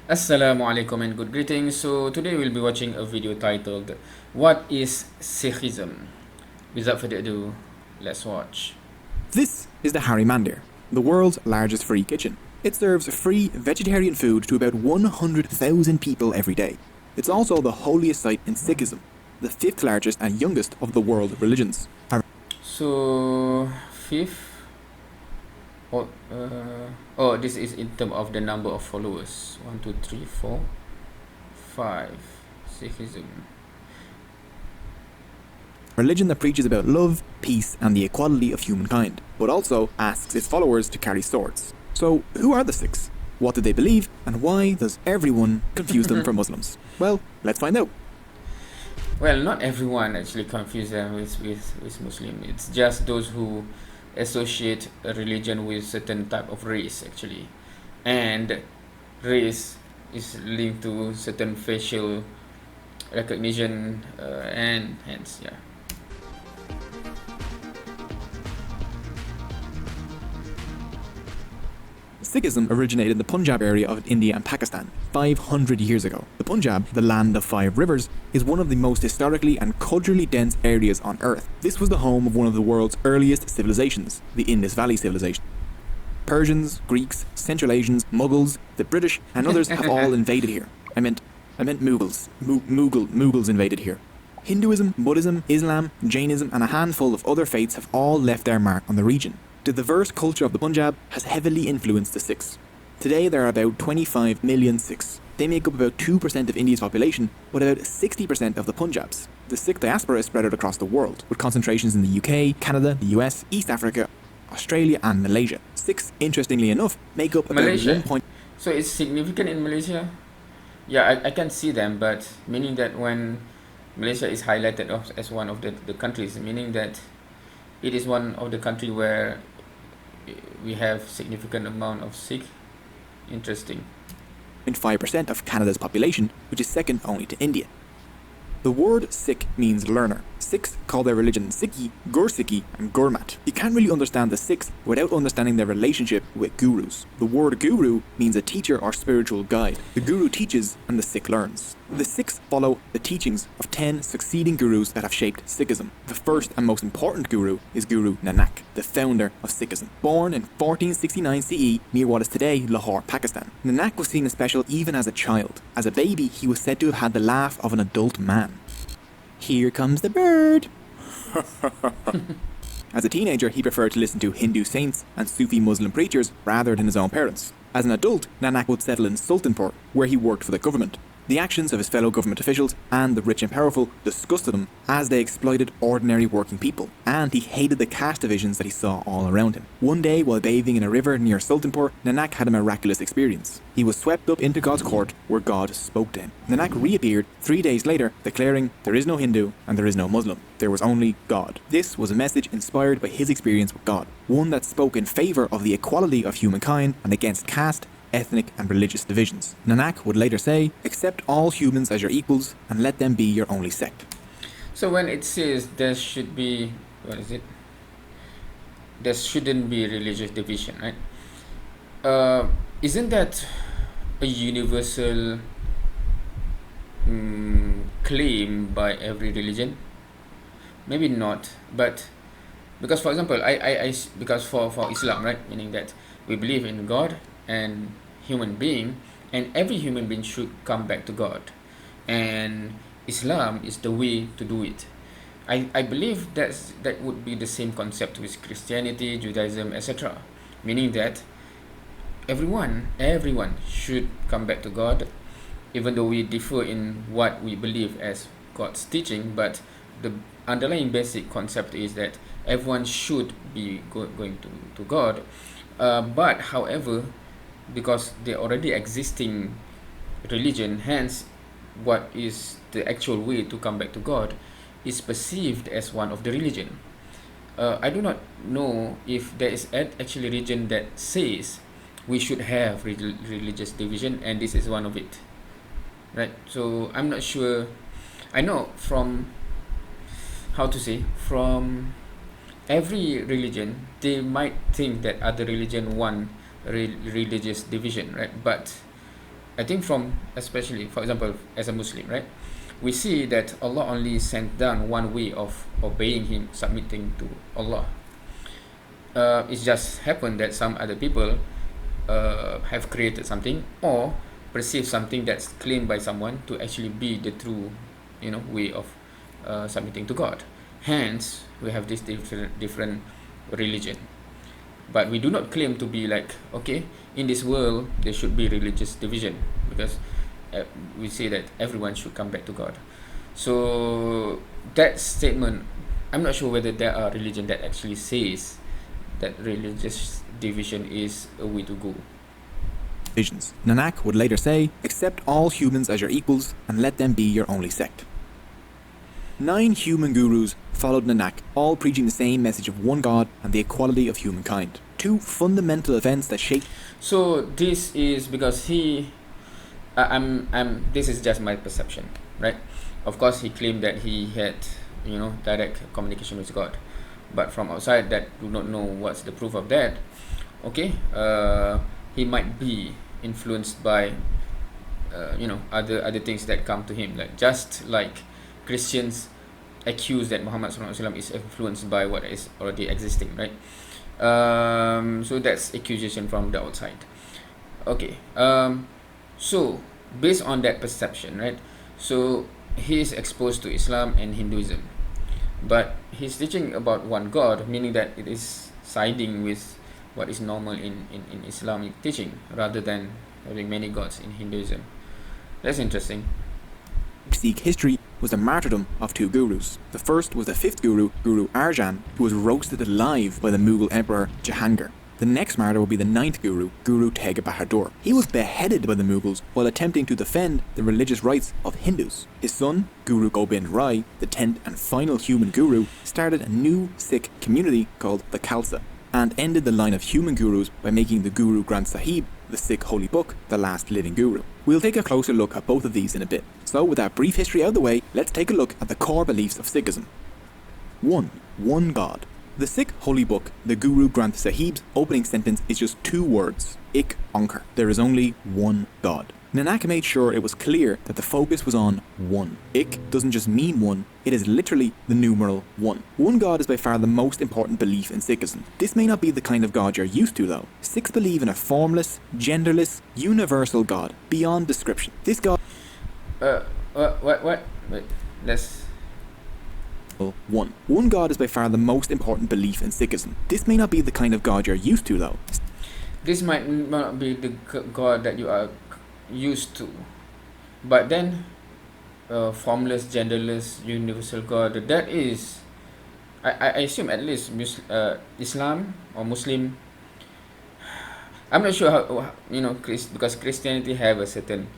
Assalamu alaikum and good greetings. So today we'll be watching a video titled What is Sikhism? Without further ado, let's watch. This is the Harry Mandir, the world's largest free kitchen. It serves free vegetarian food to about 100,000 people every day. It's also the holiest site in Sikhism, the fifth largest and youngest of the world religions. So fifth. This is in terms of the number of followers. 1, 2, 3, 4, 5. Sikhism. Religion that preaches about love, peace, and the equality of humankind, but also asks its followers to carry swords. So, who are the Sikhs? What do they believe? And why does everyone confuse them for Muslims? Well, let's find out. Well, not everyone actually confuse them with Muslim. It's just those who associate a religion with certain type of race actually, and race is linked to certain facial recognition, and hence Sikhism originated in the Punjab area of India and Pakistan 500 years ago. The Punjab, the land of 5 rivers, is one of the most historically and culturally dense areas on earth. This was the home of one of the world's earliest civilizations, the Indus Valley civilization. Persians, Greeks, Central Asians, Mughals, the British, and others have all invaded here. I meant Mughals. Mughals invaded here. Hinduism, Buddhism, Islam, Jainism, and a handful of other faiths have all left their mark on the region. The diverse culture of the Punjab has heavily influenced the Sikhs. Today there are about 25 million Sikhs. They make up about 2% of India's population, but about 60% of the Punjabs. The Sikh diaspora is spread out across the world, with concentrations in the UK, Canada, the US, East Africa, Australia, and Malaysia. Sikhs, interestingly enough, make up about Malaysia. 1. So it's significant in Malaysia. Yeah, I can see them, but meaning that when Malaysia is highlighted as one of the countries, meaning that it is one of the country where we have significant amount of Sikh. Interesting. 5% of Canada's population, which is second only to India. The word Sikh means learner. Sikhs call their religion Sikhi, Gursikhi, and Gurmat. You can't really understand the Sikhs without understanding their relationship with gurus. The word guru means a teacher or spiritual guide. The guru teaches and the Sikh learns. The Sikhs follow the teachings of 10 succeeding gurus that have shaped Sikhism. The first and most important guru is Guru Nanak, the founder of Sikhism. Born in 1469 CE near what is today Lahore, Pakistan, Nanak was seen as special even as a child. As a baby, he was said to have had the laugh of an adult man. Here comes the bird. As a teenager, he preferred to listen to Hindu saints and Sufi Muslim preachers rather than his own parents. As an adult, Nanak would settle in Sultanpur, where he worked for the government. The actions of his fellow government officials and the rich and powerful disgusted him as they exploited ordinary working people, and he hated the caste divisions that he saw all around him. One day, while bathing in a river near Sultanpur, Nanak had a miraculous experience. He was swept up into God's court, where God spoke to him. Nanak reappeared 3 days later, declaring, "There is no Hindu and there is no Muslim. There was only God." This was a message inspired by his experience with God, one that spoke in favour of the equality of humankind and against caste, ethnic and religious divisions. Nanak would later say, "Accept all humans as your equals and let them be your only sect." So when it says there should be, what is it? There shouldn't be religious division, right? Isn't that a universal claim by every religion? Maybe not, but because for example, because for Islam, right, meaning that we believe in God and human being, and every human being should come back to God, and Islam is the way to do it. I believe that would be the same concept with Christianity, Judaism, etc. Meaning that everyone should come back to God, even though we differ in what we believe as God's teaching, but the underlying basic concept is that everyone should be going to God. But however, because they're already existing religion, hence what is the actual way to come back to God is perceived as one of the religion. I do not know if there is actually religion that says we should have religious division, and this is one of it, right? So I'm not sure. I know from from every religion, they might think that other religion want religious division, right? But I think from, especially for example as a Muslim, right, we see that Allah only sent down one way of obeying Him, submitting to Allah. It just happened that some other people have created something or perceive something that's claimed by someone to actually be the true, way of submitting to God. Hence, we have this different religion. But we do not claim to be like, okay, in this world there should be religious division, because we say that everyone should come back to God. So that statement, I'm not sure whether there are religion that actually says that religious division is a way to go. Visions. Nanak would later say, accept all humans as your equals and let them be your only sect. 9 human gurus followed Nanak, all preaching the same message of one God and the equality of humankind. 2 fundamental events that shaped. So this is because he, this is just my perception, right? Of course, he claimed that he had, direct communication with God, but from outside that do not know what's the proof of that. Okay, he might be influenced by, other things that come to him, like just like Christians accuse that Muhammad SAW is influenced by what is already existing, right? So that's accusation from the outside. Okay, so based on that perception, right, so he is exposed to Islam and Hinduism, but he's teaching about one God, meaning that it is siding with what is normal in Islamic teaching rather than having many gods in Hinduism. That's interesting. Sikh history was the martyrdom of 2 gurus. The first was the 5th guru, Guru Arjan, who was roasted alive by the Mughal Emperor Jahangir. The next martyr will be the 9th guru, Guru Teg Bahadur. He was beheaded by the Mughals while attempting to defend the religious rights of Hindus. His son, Guru Gobind Rai, the 10th and final human guru, started a new Sikh community called the Khalsa, and ended the line of human gurus by making the Guru Granth Sahib, the Sikh holy book, the last living guru. We'll take a closer look at both of these in a bit. So with that brief history out of the way, let's take a look at the core beliefs of Sikhism. 1. One God. The Sikh holy book, the Guru Granth Sahib's opening sentence is just 2 words, Ik Onkar. There is only one God. Nanak made sure it was clear that the focus was on one. Ik doesn't just mean one, it is literally the numeral 1. One God is by far the most important belief in Sikhism. This may not be the kind of God you're used to though. Sikhs believe in a formless, genderless, universal God, beyond description. This God... What? Wait, let's... One. One God is by far the most important belief in Sikhism. This may not be the kind of God you're used to though. This might not be the God that you are used to, but then formless, genderless, universal God, that is, I assume at least Islam or Muslim. I'm not sure how, because Christianity have a certain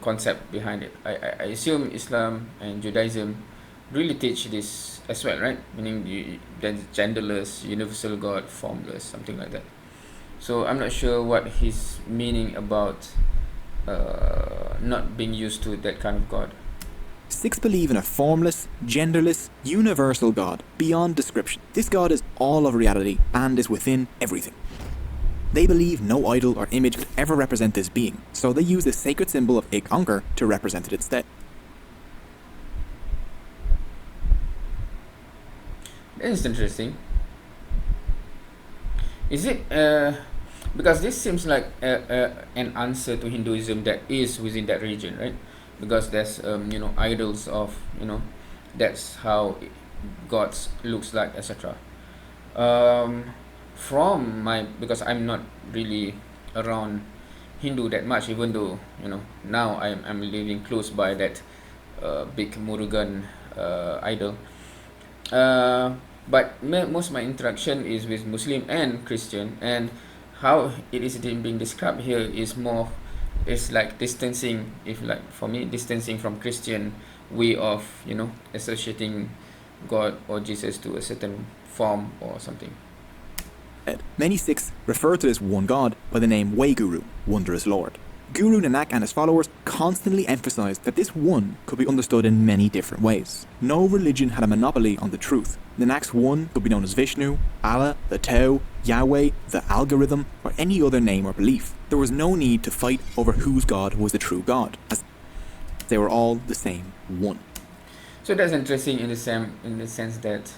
concept behind it. I assume Islam and Judaism really teach this as well, right? Meaning there's genderless, universal God, formless, something like that. So I'm not sure what he's meaning about not being used to that kind of God. Sikhs believe in a formless, genderless, universal God, beyond description. This God is all of reality and is within everything. They believe no idol or image could ever represent this being, so they use the sacred symbol of Ik Onkar to represent it instead. That's interesting. Is it because this seems like an answer to Hinduism that is within that region, right? Because there's idols of, that's how gods looks like, etc. Because I'm not really around Hindu that much, even though now I'm living close by that big Murugan idol. But most of my interaction is with Muslim and Christian, and how it is being described here is more, it's like distancing, for me, distancing from Christian way of associating God or Jesus to a certain form or something. Many Sikhs refer to this one God by the name Waheguru, Wondrous Lord. Guru Nanak and his followers constantly emphasized that this one could be understood in many different ways. No religion had a monopoly on the truth. Nanak's one could be known as Vishnu, Allah, the Tao, Yahweh, the algorithm, or any other name or belief. There was no need to fight over whose God was the true God, as they were all the same one. So that's interesting in the sense that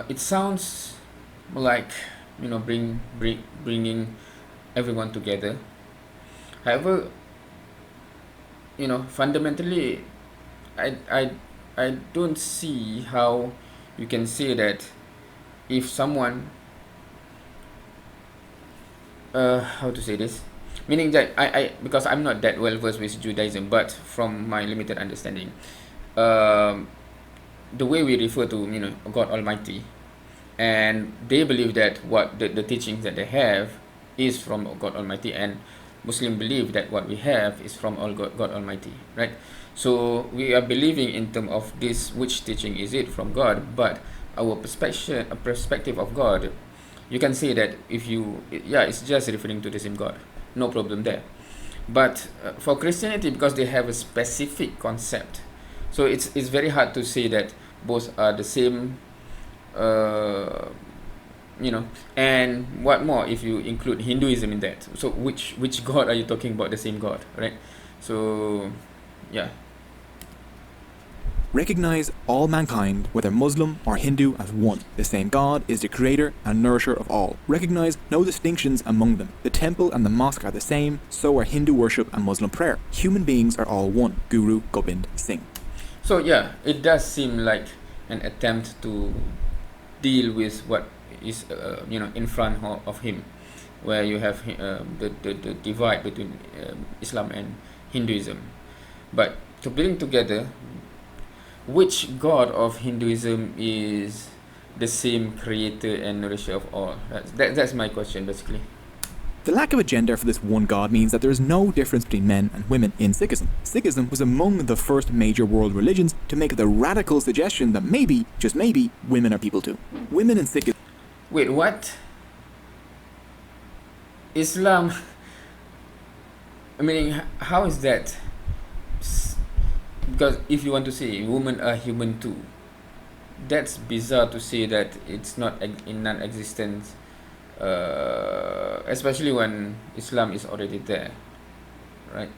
it sounds like, bringing everyone together. However, fundamentally, I don't see how you can say that if someone, how to say this, meaning that because I'm not that well versed with Judaism, but from my limited understanding, the way we refer to God Almighty, and they believe that what the teachings that they have is from God Almighty, and Muslim believe that what we have is from God Almighty, right? So we are believing in terms of this, which teaching is it from God, but our perspective of God, you can say that it's just referring to the same God, no problem there. But for Christianity, because they have a specific concept, so it's very hard to say that both are the same. And what more if you include Hinduism in that? So which God are you talking about? The same God, right? So yeah. Recognize all mankind, whether Muslim or Hindu, as one. The same God is the creator and nourisher of all. Recognize no distinctions among them. The temple and the mosque are the same, so are Hindu worship and Muslim prayer. Human beings are all one. Guru Gobind Singh. So yeah, it does seem like an attempt to deal with what is in front of him, where you have the divide between Islam and Hinduism. But to bring together, which God of Hinduism is the same creator and nourisher of all? That's my question, basically. The lack of a gender for this one God means that there is no difference between men and women in Sikhism. Sikhism was among the first major world religions to make the radical suggestion that maybe, just maybe, women are people too. Women in Sikhism... Wait, what? Islam... I mean, how is that? Because if you want to say women are human too, that's bizarre to say that it's not in non-existence, especially when Islam is already there, right?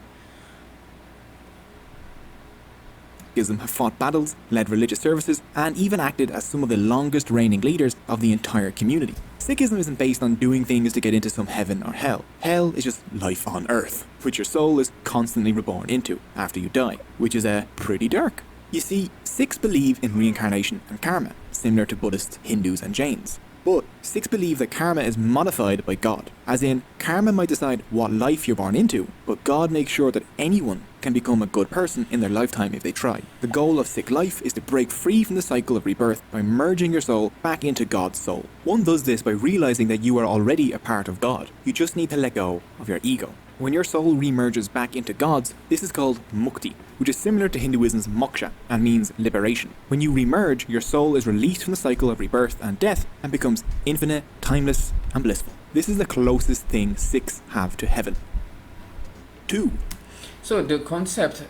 Sikhism have fought battles, led religious services, and even acted as some of the longest reigning leaders of the entire community. Sikhism isn't based on doing things to get into some heaven or hell. Hell is just life on earth, which your soul is constantly reborn into after you die, which is pretty dark. You see, Sikhs believe in reincarnation and karma, similar to Buddhists, Hindus, and Jains. But Sikhs believe that karma is modified by God, as in, karma might decide what life you're born into, but God makes sure that anyone can become a good person in their lifetime if they try. The goal of Sikh life is to break free from the cycle of rebirth by merging your soul back into God's soul. One does this by realizing that you are already a part of God. You just need to let go of your ego. When your soul remerges back into God's, this is called mukti, which is similar to Hinduism's moksha and means liberation. When you remerge, your soul is released from the cycle of rebirth and death and becomes infinite, timeless, and blissful. This is the closest thing Sikhs have to heaven. 2. So the concept,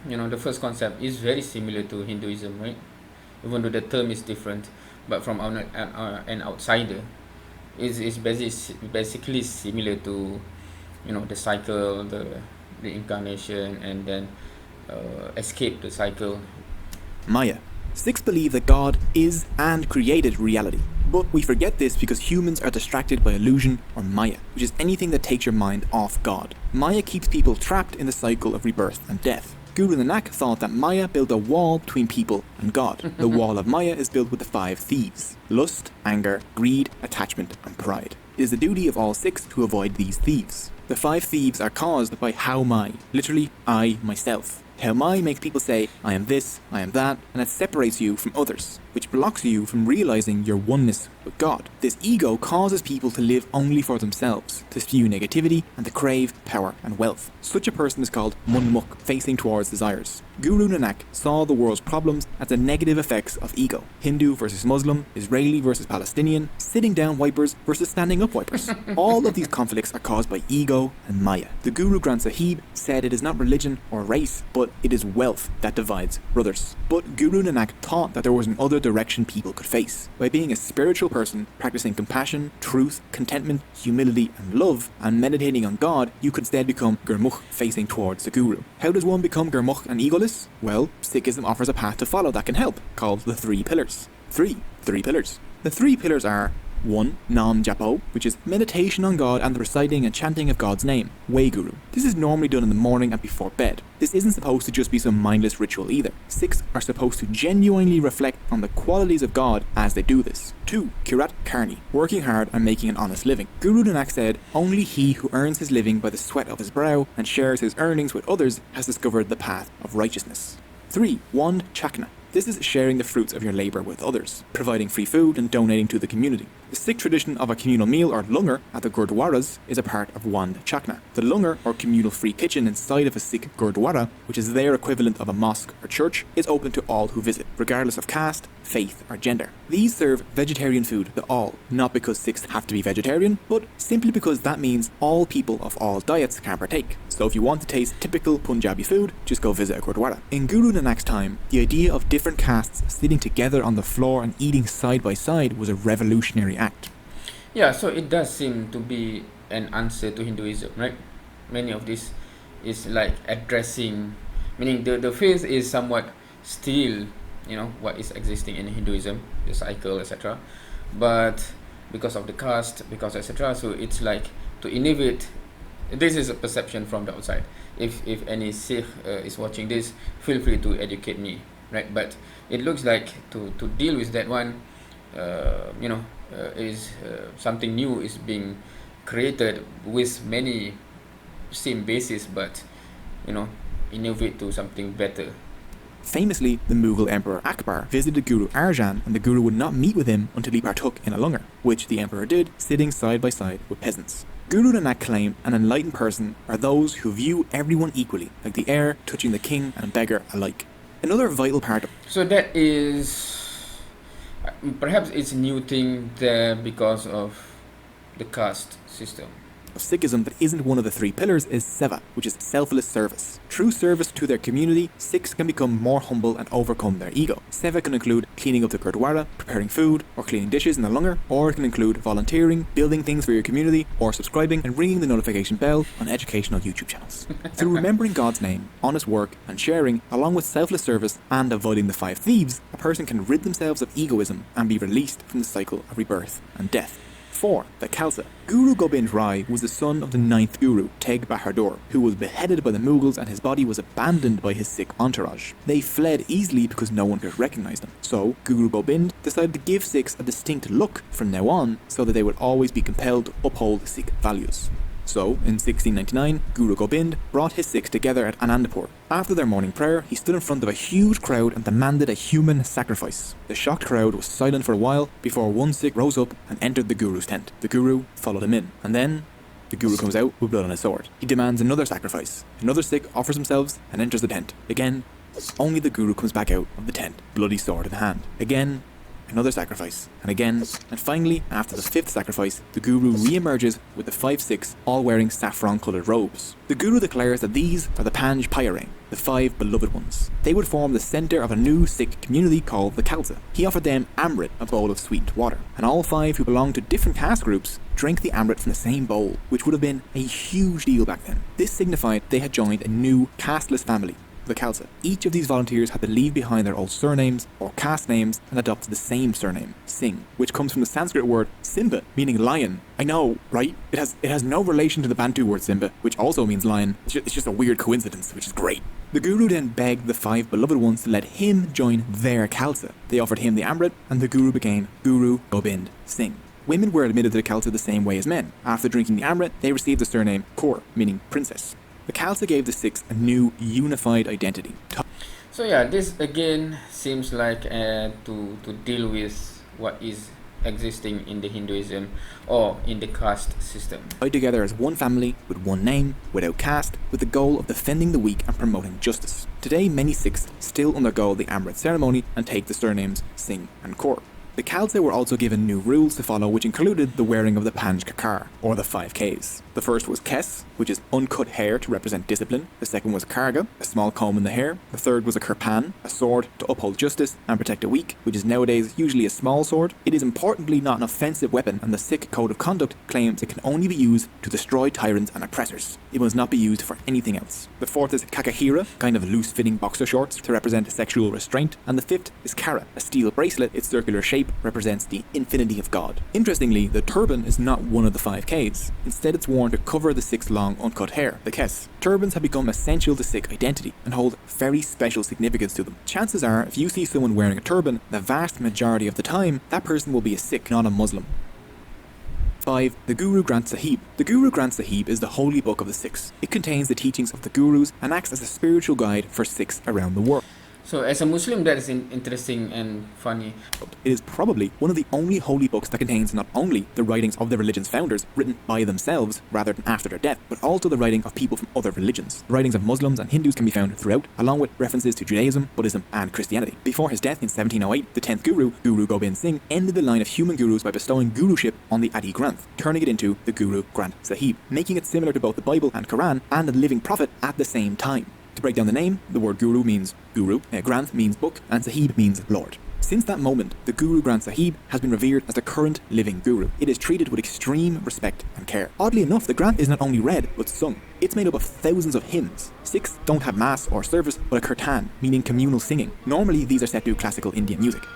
the first concept is very similar to Hinduism, right? Even though the term is different, but from an outsider, is basically similar to the cycle, the reincarnation, and then escape the cycle. Maya. Sikhs believe that God is and created reality. But we forget this because humans are distracted by illusion or Maya, which is anything that takes your mind off God. Maya keeps people trapped in the cycle of rebirth and death. Guru Nanak thought that Maya built a wall between people and God. The wall of Maya is built with the 5 thieves: lust, anger, greed, attachment, and pride. It is the duty of all Sikhs to avoid these thieves. The 5 thieves are caused by how mai, literally I, myself. How mai makes people say, I am this, I am that, and it separates you from others, which blocks you from realizing your oneness with God. This ego causes people to live only for themselves, to spew negativity, and to crave power and wealth. Such a person is called Munmuk, facing towards desires. Guru Nanak saw the world's problems as the negative effects of ego. Hindu versus Muslim, Israeli versus Palestinian, sitting down wipers versus standing up wipers. All of these conflicts are caused by ego and Maya. The Guru Granth Sahib said it is not religion or race, but it is wealth that divides brothers. But Guru Nanak taught that there was another direction people could face. By being a spiritual person, practicing compassion, truth, contentment, humility and love, and meditating on God, you could instead become Gurmukh, facing towards the Guru. How does one become Gurmukh and egoless? Well, Sikhism offers a path to follow that can help, called the three pillars. Three pillars. The three pillars are 1. Nam Japo, which is meditation on God and the reciting and chanting of God's name, Waheguru. This is normally done in the morning and before bed. This isn't supposed to just be some mindless ritual either. Sikhs are supposed to genuinely reflect on the qualities of God as they do this. 2. Kirat Karni, working hard and making an honest living. Guru Nanak said, only he who earns his living by the sweat of his brow and shares his earnings with others has discovered the path of righteousness. 3. Wand Chakna. This is sharing the fruits of your labour with others, providing free food and donating to the community. The Sikh tradition of a communal meal or langar at the gurdwaras is a part of Wand Chakna. The langar, or communal free kitchen inside of a Sikh gurdwara, which is their equivalent of a mosque or church, is open to all who visit, regardless of caste, faith or gender. These serve vegetarian food to all, not because Sikhs have to be vegetarian, but simply because that means all people of all diets can partake. So if you want to taste typical Punjabi food, just go visit a gurdwara. In Guru Nanak's time, the idea of different castes sitting together on the floor and eating side by side was a revolutionary act. Yeah, so it does seem to be an answer to Hinduism, right? Many of this is like addressing, meaning the faith is somewhat still, what is existing in Hinduism, the cycle, etc. But because of the caste, because etc. So it's like to innovate. This is a perception from the outside. If any Sikh is watching this, feel free to educate me, right? But it looks like to deal with that one, is something new is being created with many same basis, but innovate to something better. Famously, the Mughal Emperor Akbar visited Guru Arjan, and the Guru would not meet with him until he partook in a langar, which the emperor did, sitting side by side with peasants. Guru Nanak claimed an enlightened person are those who view everyone equally, like the heir touching the king and beggar alike. Another vital part of... So that is... perhaps it's a new thing there because of the caste system. Of Sikhism that isn't one of the three pillars is seva, which is selfless service. Through service to their community, Sikhs can become more humble and overcome their ego. Seva can include cleaning up the gurdwara, preparing food, or cleaning dishes in the langar, or it can include volunteering, building things for your community, or subscribing and ringing the notification bell on educational YouTube channels. Through remembering God's name, honest work, and sharing, along with selfless service and avoiding the 5 thieves, a person can rid themselves of egoism and be released from the cycle of rebirth and death. 4. The Khalsa. Guru Gobind Rai was the son of the 9th Guru, Teg Bahadur, who was beheaded by the Mughals and his body was abandoned by his Sikh entourage. They fled easily because no one could recognize them. So, Guru Gobind decided to give Sikhs a distinct look from now on so that they would always be compelled to uphold Sikh values. So, in 1699, Guru Gobind brought his Sikhs together at Anandapur. After their morning prayer, he stood in front of a huge crowd and demanded a human sacrifice. The shocked crowd was silent for a while before one Sikh rose up and entered the Guru's tent. The Guru followed him in, and then the Guru comes out with blood on his sword. He demands another sacrifice. Another Sikh offers himself and enters the tent. Again, only the Guru comes back out of the tent, bloody sword in hand. Again, another sacrifice, and again, and finally, after the 5th sacrifice, the Guru re-emerges with the 5 Sikhs all wearing saffron-coloured robes. The Guru declares that these are the Panj Pyare, the 5 beloved ones. They would form the centre of a new Sikh community called the Khalsa. He offered them Amrit, a bowl of sweetened water, and all 5 who belonged to different caste groups drank the Amrit from the same bowl, which would have been a huge deal back then. This signified they had joined a new casteless family, the Khalsa. Each of these volunteers had to leave behind their old surnames or caste names and adopt the same surname, Singh, which comes from the Sanskrit word Simba, meaning lion. I know, right? It has no relation to the Bantu word Simba, which also means lion. It's just a weird coincidence, which is great. The Guru then begged the 5 beloved ones to let him join their Khalsa. They offered him the Amrit, and the Guru became Guru Gobind Singh. Women were admitted to the Khalsa the same way as men. After drinking the Amrit, they received the surname Kaur, meaning princess. The Khalsa gave the Sikhs a new, unified identity. So yeah, this again seems like to deal with what is existing in the Hinduism or in the caste system. Tied together as one family, with one name, without caste, with the goal of defending the weak and promoting justice. Today, many Sikhs still undergo the Amrit ceremony and take the surnames Singh and Kaur. The Khalsa were also given new rules to follow, which included the wearing of the Panj Kakar, or the 5 Ks. The first was Kes, which is uncut hair to represent discipline. The second was Karga, a small comb in the hair. The third was a Kirpan, a sword to uphold justice and protect the weak, which is nowadays usually a small sword. It is importantly not an offensive weapon, and the Sikh Code of Conduct claims it can only be used to destroy tyrants and oppressors. It must not be used for anything else. The fourth is Kakahira, kind of loose-fitting boxer shorts to represent sexual restraint. And the fifth is Kara, a steel bracelet. Its circular shape represents the infinity of God. Interestingly, the turban is not one of the 5 Ks. Instead, it's worn to cover the Sikh's long uncut hair, the Kes. Turbans have become essential to Sikh identity and hold very special significance to them. Chances are, if you see someone wearing a turban, the vast majority of the time, that person will be a Sikh, not a Muslim. 5. The Guru Granth Sahib. The Guru Granth Sahib is the holy book of the Sikhs. It contains the teachings of the Gurus and acts as a spiritual guide for Sikhs around the world. So as a Muslim, that is interesting and funny. It is probably one of the only holy books that contains not only the writings of the religion's founders, written by themselves rather than after their death, but also the writing of people from other religions. The writings of Muslims and Hindus can be found throughout, along with references to Judaism, Buddhism, and Christianity. Before his death in 1708, the 10th Guru, Guru Gobind Singh, ended the line of human gurus by bestowing guruship on the Adi Granth, turning it into the Guru Granth Sahib, making it similar to both the Bible and Quran and the living prophet at the same time. To break down the name, the word Guru means Guru, Granth means book, and Sahib means Lord. Since that moment, the Guru Granth Sahib has been revered as the current living Guru. It is treated with extreme respect and care. Oddly enough, the Granth is not only read, but sung. It's made up of thousands of hymns. Sikhs don't have mass or service, but a kirtan, meaning communal singing. Normally, these are set to classical Indian music.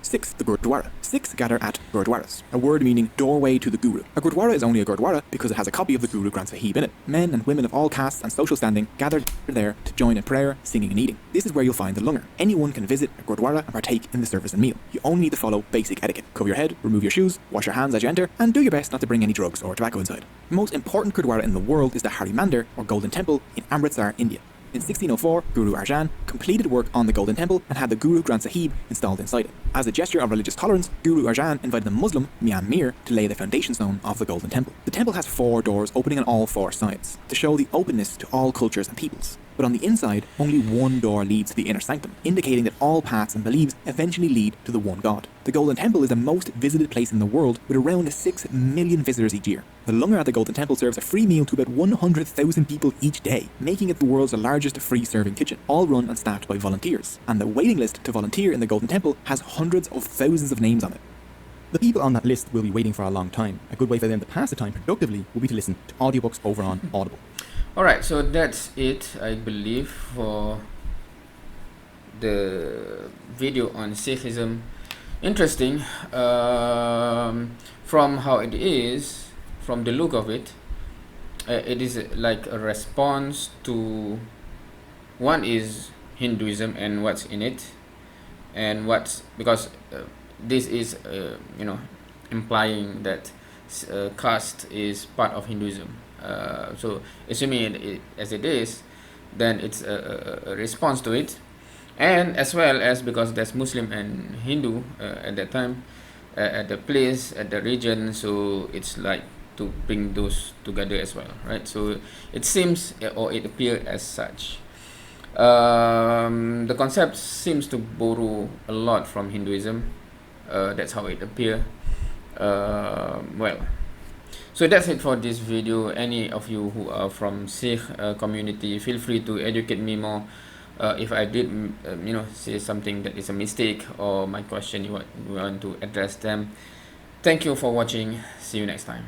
6. The Gurdwara. Sikhs gather at Gurdwaras, a word meaning doorway to the Guru. A Gurdwara is only a Gurdwara because it has a copy of the Guru Granth Sahib in it. Men and women of all castes and social standing gather there to join in prayer, singing and eating. This is where you'll find the langar. Anyone can visit a Gurdwara and partake in the service and meal. You only need to follow basic etiquette. Cover your head, remove your shoes, wash your hands as you enter, and do your best not to bring any drugs or tobacco inside. The most important Gurdwara in the world is the Hari Mandir, or Golden Temple, in Amritsar, India. In 1604, Guru Arjan completed work on the Golden Temple and had the Guru Granth Sahib installed inside it. As a gesture of religious tolerance, Guru Arjan invited the Muslim Mian Mir to lay the foundation stone of the Golden Temple. The temple has 4 doors opening on all 4 sides, to show the openness to all cultures and peoples. But on the inside, only one door leads to the inner sanctum, indicating that all paths and beliefs eventually lead to the one God. The Golden Temple is the most visited place in the world, with around 6 million visitors each year. The langar at the Golden Temple serves a free meal to about 100,000 people each day, making it the world's largest free-serving kitchen, all run and staffed by volunteers. And the waiting list to volunteer in the Golden Temple has hundreds of thousands of names on it. The people on that list will be waiting for a long time. A good way for them to pass the time productively will be to listen to audiobooks over on Audible. Alright, so that's it, I believe, for the video on Sikhism. Interesting. From how it is, from the look of it, it is like a response to, one is Hinduism and what's in it, and what's, because this is implying that caste is part of Hinduism. So assuming it as it is, then it's a response to it, and as well as because there's Muslim and Hindu at that time, at the place, at the region, so it's like to bring those together as well, right? So it seems, or it appears as such. The concept seems to borrow a lot from Hinduism. That's how it appears. Well, so that's it for this video. Any of you who are from Sikh community, feel free to educate me more. If I did say something that is a mistake, or my question you want to address them. Thank you for watching. See you next time.